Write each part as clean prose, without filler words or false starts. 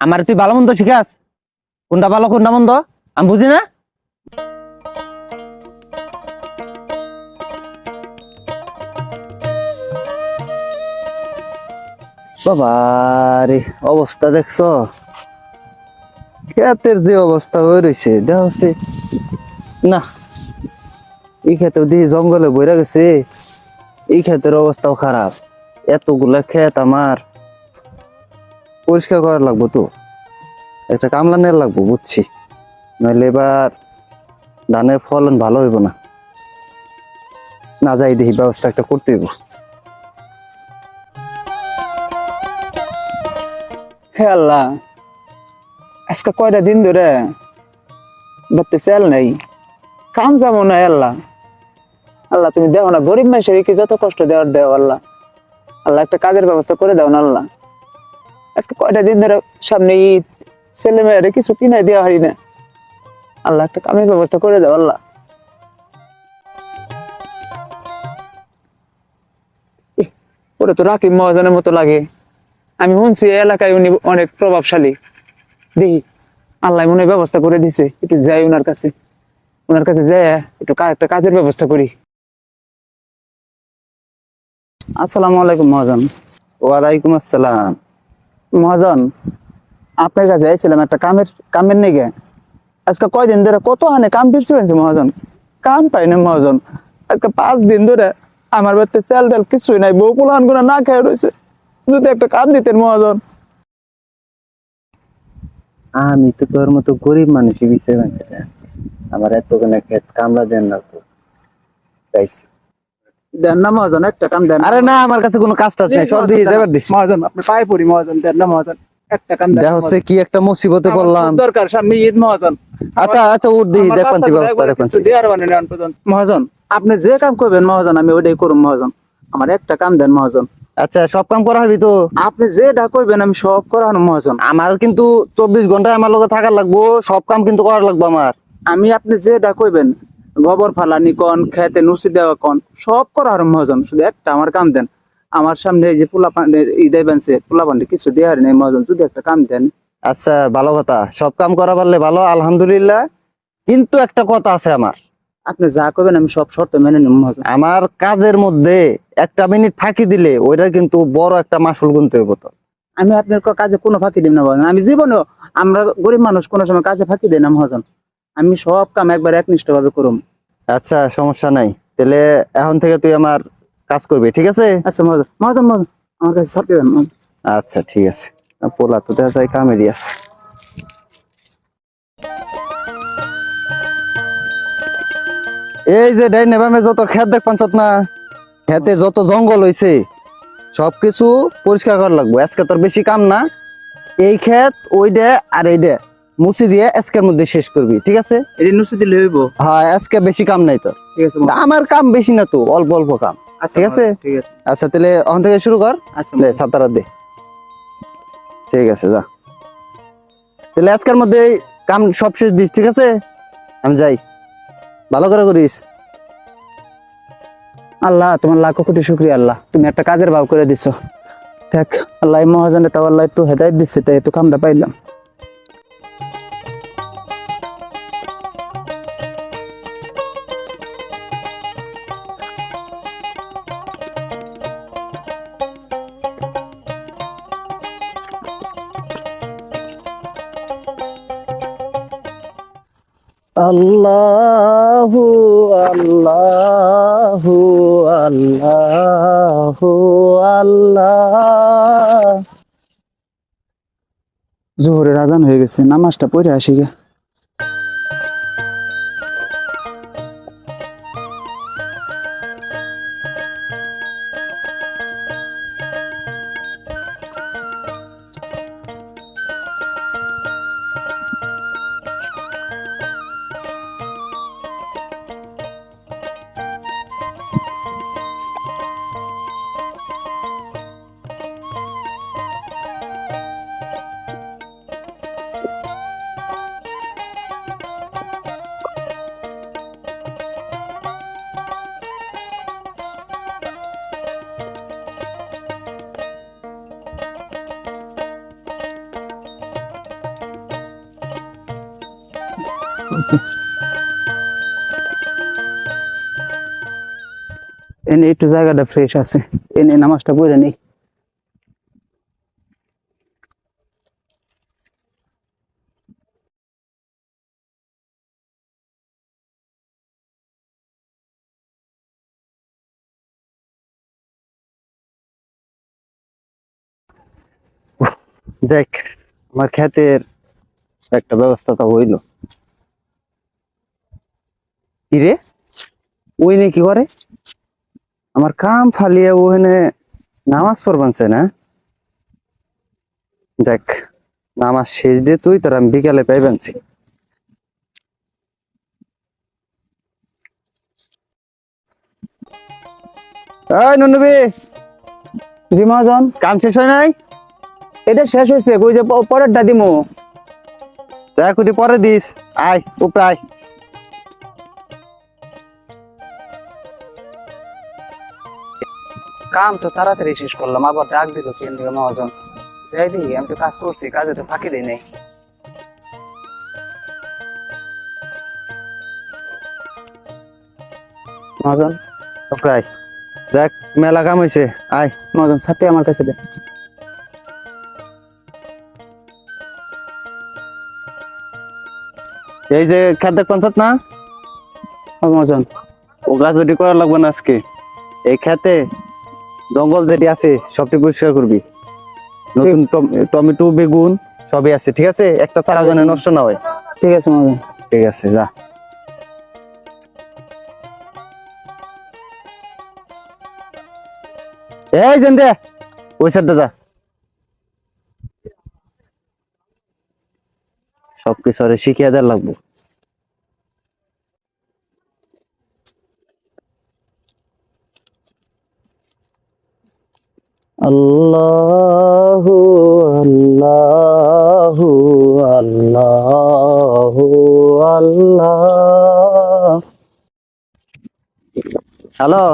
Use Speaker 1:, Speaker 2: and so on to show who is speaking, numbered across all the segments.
Speaker 1: আমার তুই ভালো মন্দ শিখাস, কোনটা ভালো কোনটা মন্দ আমি বুঝি না। বাবা রে, অবস্থা দেখছো, ক্ষেতের যে অবস্থা হয়ে রয়েছে দেখছি না। এই ক্ষেতেও দিয়ে জঙ্গলে বইরা গেছে, এই ক্ষেতের অবস্থাও খারাপ। এতগুলা ক্ষেত আমার পরিষ্কার করা লাগবো, তো একটা কামলা নেওয়া লাগবো বুঝছি, নইলে এবার ধানের ফলন ভালো হইব না। না যাই দেখি, ব্যবস্থা একটা করতে হইব।
Speaker 2: হে আল্লাহ, আজকে কয়টা দিন ধরে বাড়তে চাল নাই, কাম যাবো না। আল্লাহ আল্লাহ তুমি দেখো না, গরিব মানুষের কি যত কষ্ট দেওয়ার দেও আল্লাহ। আল্লাহ একটা কাজের ব্যবস্থা করে দাও না আল্লাহ। আজকে কয়টা দিন ধরে সামনে ঈদ, ছেলে মেয়েরা কিছু কিনে দেওয়া হয় না। আল্লাহ একটা কামের ব্যবস্থা করে দাও আল্লাহ। ইহ, ওরা তো রাকিব মহাজনের মতো লাগে। আমি শুনছি এই এলাকায় উনি অনেক প্রভাবশালী। দেখি আল্লাহ মনে হয় ব্যবস্থা করে দিছে, একটু যাই ওনার কাছে যাই একটু একটা কাজের ব্যবস্থা করি। আসসালামু আলাইকুম মহাজন।
Speaker 1: ওয়ালাইকুম আসসালাম।
Speaker 2: মহাজন, আপনার কাছে আইছিলাম একটা কামের নিগে। আজকে কয়দিন ধরে কত হানে কাম ফিরছে হয়েছে মহাজন, কাম পাই না মহাজন। আজকে 5 দিন ধরে আমার বাড়িতে চাল ডাল কিছুই নাই, বউ পোলাহান গুলো না খেয়ে রয়েছে। যদি একটা কাম দিতেন মহাজন।
Speaker 1: আমি তো তোর মতো গরিব মানুষই বিষয় মানছি না, আমার এতখানে ক্ষেত কামলা দেন না তো চাইছি।
Speaker 2: দেন না মহাজন, একটা কাম দেন।
Speaker 1: আরে না, আমার কাছে কোনো কাজ টাজ নাই, সব দিয়ে যাবার দি।
Speaker 2: মহাজন আপনি পায়ে পড়ি মহাজন, দেন না মহাজন, একটা কাম দেন
Speaker 1: দেখ হচ্ছে কি একটা মুসিবতে
Speaker 2: আমার
Speaker 1: পড়লাম।
Speaker 2: খুব দরকার, সামনে ঈদ মহাজন।
Speaker 1: আচ্ছা আচ্ছা, উঠ দিই,
Speaker 2: আমার
Speaker 1: দেখ পান্তি
Speaker 2: বাচ্চাগুলো
Speaker 1: ব্যবস্থা,
Speaker 2: একবারে
Speaker 1: দেখ
Speaker 2: কিছু
Speaker 1: পান্তি।
Speaker 2: দেওয়ার মানে নেন পর্যন্ত। মহাজন আপনি যে কাম করবেন মহাজন, আমি ওইটাই করুন মহাজন। আমার একটা কাম দেন মহাজন।
Speaker 1: আচ্ছা, সব কাম করা হবি তো?
Speaker 2: আপনি যেটা করবেন আমি সব করানো মহাজন।
Speaker 1: আমার কিন্তু 24 ঘন্টা আমার লগে থাকার লাগবো, সব কাম কিন্তু করার লাগবো আমার।
Speaker 2: আমি আপনি যেটা করবেন, গোবর ফালানি কন, খেতে নুসি দেওয়া কন, সব করার মহাজন। শুধু একটা আমার কাম দেন। আমার সামনে এই যে পোলা পান্ডের ঈদে বানছে, পোলা পান্ডে কিছু দেওয়ার নেই মহাজন, যদি একটা কাম দেন।
Speaker 1: আচ্ছা, ভালো কথা, সব কাম করা পারলে ভালো, আলহামদুলিল্লাহ। কিন্তু একটা কথা আছে আমার,
Speaker 2: আপনি যা করবেন আমি সব শর্ত মেনে নেব মহাজন।
Speaker 1: আমার কাজের মধ্যে একটা মিনিট ফাঁকি দিলে ওইটার কিন্তু বড় একটা মাসুল গুনতে হইব তো।
Speaker 2: আমি আপনার কাজে কোনো ফাঁকি দিব না মহাজন। আমি জীবনে, আমরা গরিব মানুষ কোনো সময় কাজে ফাঁকি দেয় না মহাজন। আমি সব কাম একবার একনিষ্ঠ ভাবে করুম।
Speaker 1: আচ্ছা, সমস্যা নাই, তাহলে এখন থেকে তুই আমার কাজ করবি, ঠিক আছে?
Speaker 2: আচ্ছা মহাজন, মহাজন মহাজন আমার কাছে ছাড়তে দেন মহাজন।
Speaker 1: আচ্ছা ঠিক আছে। পোলা তো দেখা যায় কামেরই আছে। এই যে ডাইনে বামে যত ক্ষেত দেখ পাঁচত না, খেতে যত জঙ্গল হইছে সবকিছু পরিষ্কার করা লাগবে। আজকে তোর বেশি কাম না, এই ক্ষেত ওইটা আর এইটা মুছি দিয়ে আজকের মধ্যে শেষ করবি, ঠিক আছে?
Speaker 2: এটি নুসি দিলে হইব?
Speaker 1: হ্যাঁ, আজকে বেশি কাম নাই তোর।
Speaker 2: ঠিক আছে মহাজন।
Speaker 1: আমার কাম বেশি না তো, অল্প অল্প কাম।
Speaker 2: আচ্ছা
Speaker 1: ঠিক আছে?
Speaker 2: মহাজন, ঠিক আছে।
Speaker 1: আচ্ছা, তাহলে ওখান থেকে শুরু কর।
Speaker 2: আচ্ছা
Speaker 1: দে
Speaker 2: মহাজন।
Speaker 1: সাতারা দে। ঠিক আছে, যা। তাহলে আজকের মধ্যে এই কাম সব শেষ দিস, ঠিক আছে? আমি যাই, ভালো করে করিস।
Speaker 2: আল্লাহ তোমার লাখো কোটি শুকরিয়া আল্লাহ, তুমি একটা কাজের ভাব করে দিছো। দেখ আল্লাহ মহাজনে তাও আল্লাহ একটু হেদায়েত দিচ্ছে, তাই একটু কামটা পাইলাম। আল্লাহু আল্লাহু আল্লাহু আল্লাহ। জোহরের আজান হয়ে গেছে, নামাজটা পড়ে আসি গে। এনে একটু জায়গাটা ফ্রেশ আছে, এনে নামাজটা পড়ে নেই।
Speaker 1: দেখ, আমার ক্ষেতের একটা ব্যবস্থা তো হইলো। কি রে, ওই নে কি করে? আমার কাম ফালিয়ে ওখানে নামাজ পড়বানছে না। দেখ, নামাজ শেষ দিয়ে তুই তোর আমি বিকালে পাইবানছি। এই নন্দবী,
Speaker 2: জি মহাজন,
Speaker 1: কাম শেষ হয় নাই?
Speaker 2: এটা শেষ হয়েছে, ওই যে পরেরটা দিমু।
Speaker 1: দেখ ওটি পরে দিস। আয় উপরে আয়।
Speaker 2: কাম তো তাড়াতাড়ি শেষ করলাম, আবার ডাক দিল কেন দিকে মহাজন। যাই দেখি, আমি তো কাজ করছি, কাজে তো ফাঁকি দিই নাই। মহাজন,
Speaker 1: উপরে আয়। দেখ মেলা কাম হয়েছে, আয়।
Speaker 2: মহাজন ছাতি আমার কাছে দে।
Speaker 1: এই যে খেত দেখ পঞ্চায়েত না,
Speaker 2: ও মহাজন,
Speaker 1: ওগুলা যদি করা লাগবে না আজকে। এই খেতে জঙ্গল যেটি আছে সবটি পরিষ্কার করবি। নতুন টমেটো বেগুন সবই আছে, ঠিক আছে? একটা চারা যেন নষ্ট না হয়।
Speaker 2: ঠিক আছে মহাজন।
Speaker 1: ঠিক আছে, যা। এই যেন দে, ওই সাইডে যা। সবকিছু আরে শিখিয়ে দেওয়ার লাগবো। আল্লাহু আল্লাহু আল্লাহু আল্লাহ। হ্যালো,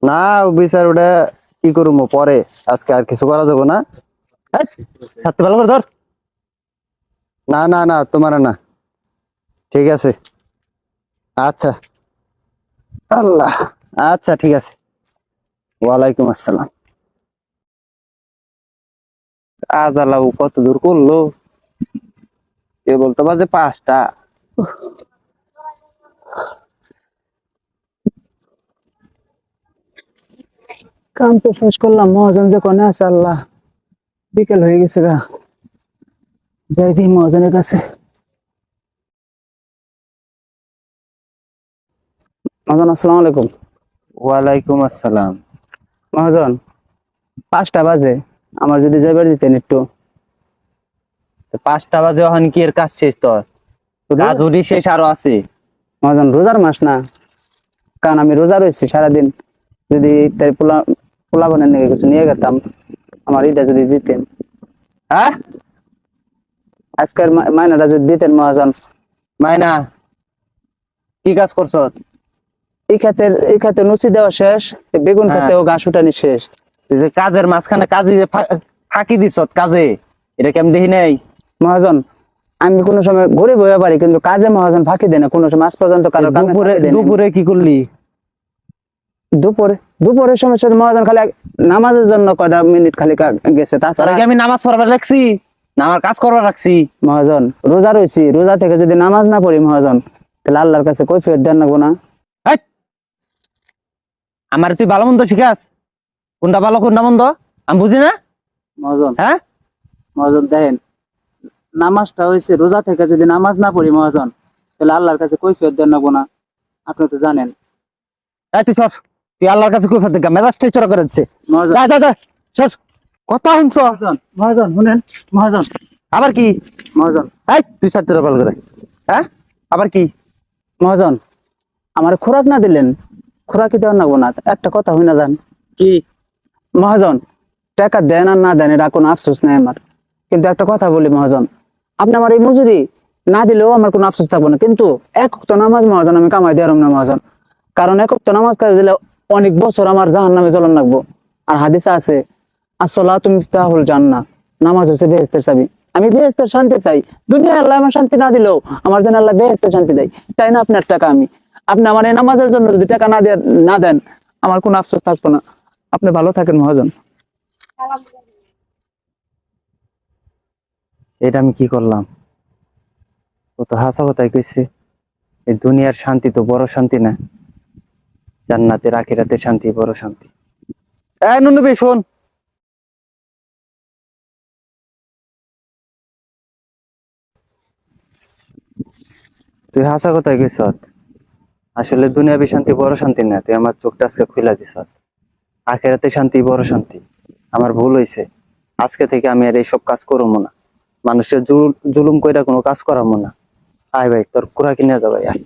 Speaker 1: না বিচার ওটা কি করবো পরে, আজকে আর কিছু করা যাবে না। হাতে ভালো করে ধর। না না না, তোমার না। ঠিক আছে, আচ্ছা। আল্লাহ, আচ্ছা ঠিক আছে। ওয়ালাইকুম আসসালাম। আজ আল্লাহ কত দূর করলো, এ বলতে বাজে 5টা।
Speaker 2: কাম তো শেষ করলাম, মহাজন যে কোনে আছে আল্লাহ, বিকেল হয়ে গেছে গা। যাই দিই মহাজনের কাছে। মহাজন আসসালামু আলাইকুম।
Speaker 1: ওয়ালাইকুম আসসালাম।
Speaker 2: মহাজন 5টা বাজে, আমার যদি যাবার দিতেন একটু।
Speaker 1: 5টা বাজে ওখানে কি এর কাজ শেষ? তোর কাজ ওটি শেষ আরো আছে।
Speaker 2: মহাজন রোজার মাস না, কারণ আমি রোজা রয়েছি সারাদিন, যদি ইফতারি পোলা বানের নাকি কিছু নিয়ে গেতাম, আমার এটা যদি দিতেন।
Speaker 1: হ্যাঁ,
Speaker 2: আজকের মাইনাটা যদি দিতেন মহাজন।
Speaker 1: মাইনা কি কাজ করছ?
Speaker 2: এই খাতে লুচি দেওয়া শেষ, এই বেগুন
Speaker 1: হ্যাঁ।
Speaker 2: খাতেও ঘাস উঠানি শেষ।
Speaker 1: তুই যে কাজের মাঝখানে কাজে যে ফাঁকি দিছ কাজে, এটা কেমন দেখি নাই?
Speaker 2: মহাজন আমি কোনো সময় ঘুরে বইয়া পারি, কিন্তু কাজে মহাজন ফাঁকি দেয় না কোনো সময়, আজ পর্যন্ত কারো কামে
Speaker 1: দুপুরে
Speaker 2: ফাঁকি দেয় নাই।
Speaker 1: দুপুরে কি করলি?
Speaker 2: দুপুরের সময় শুধু মহাজন খালি নামাজের জন্য কয়টা মিনিট খালি গেছে, তাছাড়া
Speaker 1: তোরা কি আমি নামাজ পড়বার রাখছি না আমার কাজ করবার রাখছি?
Speaker 2: মহাজন রোজা রয়েছি, রোজা থেকে যদি নামাজ না পড়ি মহাজন, তাহলে আল্লাহর কাছে কৈফিয়ত দেন লাগবো না?
Speaker 1: হেৎ! আমার তুই ভালো মন্দ শিখাস, কোনটা ভালো কোনটা মন্দ আমি বুঝি না।
Speaker 2: মহাজন
Speaker 1: হ্যাঁ,
Speaker 2: মহাজন দেখেন, নামাজটা হয়েছে, রোজা থেকে যদি নামাজ না পড়ি মহাজন, তাহলে আল্লাহর কাছে কৈফিয়ত দেন লাগবো না? আপনি তো জানেন
Speaker 1: এই তুই সর, তুই আল্লাহর কাছে কই ফেলতে মেজাজটাই চড়া করে দিচ্ছে।
Speaker 2: মহাজন।
Speaker 1: যা যা যা, সর। কথা শুনছ?
Speaker 2: মহাজন শুনেন মহাজন।
Speaker 1: আবার কি?
Speaker 2: মহাজন
Speaker 1: এই তুই ছাত্র ভালো করে। হ্যাঁ, আবার কি?
Speaker 2: মহাজন আমার খোরাক না দিলেন, খোরাকি দেওয়ার লাগবো না, একটা কথা হই না যান।
Speaker 1: কি?
Speaker 2: মহাজন টাকা দেন আর না দেন এটা কোনো আফসোস নাই আমার, কিন্তু একটা কথা বলি মহাজন, আপনি আমার এই মজুরি না দিলেও আমার কোনো আফসোস থাকবো না, কিন্তু এক ওয়াক্ত নামাজ মহাজন আমি কামাই দিয়ে না মহাজন, কারণ এক ওয়াক্ত নামাজ কাজ দিলে অনেক বছর আমার জাহান্নামে জ্বলন লাগবো। আর হাদিসে আছে আসসালাতু মিফতাহুল জান্নাহ, নামাজ হচ্ছে বেহেশতের চাবি। আমি বেহেস্তের শান্তি চাই। দুনিয়া আল্লাহ আমার শান্তি না দিলেও আমার জন্য আল্লাহ বেহেস্তের শান্তি দেয়। চাই না আপনার টাকা আমি, আপনি আমার এই নামাজের জন্য যদি টাকা না দেন আমার কোনো আফসোস থাকবো না। আপনি ভালো থাকেন মহাজন।
Speaker 1: এটা আমি কি করলাম? ও তো হাসা কথাই কইছে। এই দুনিয়ার শান্তি তো বড় শান্তি না, জান্নাতের আখিরাতের শান্তি বড় শান্তি। নুনু বে শোন, তুই হাসা কথাই কইছ। আসলে দুনিয়াবি শান্তি বড় শান্তি না, তুই আমার চোখটা আজকে খুইলা দিছ। আখিরাতে শান্তি বড় শান্তি। আমার ভুল হইছে, আজকে থেকে আমি আর এইসব কাজ করবো না। মানুষের জুলুম কইরা কোনো কাজ করাবো না। আয় ভাই, তোর কুড়া কিনে যা ভাই, আয়।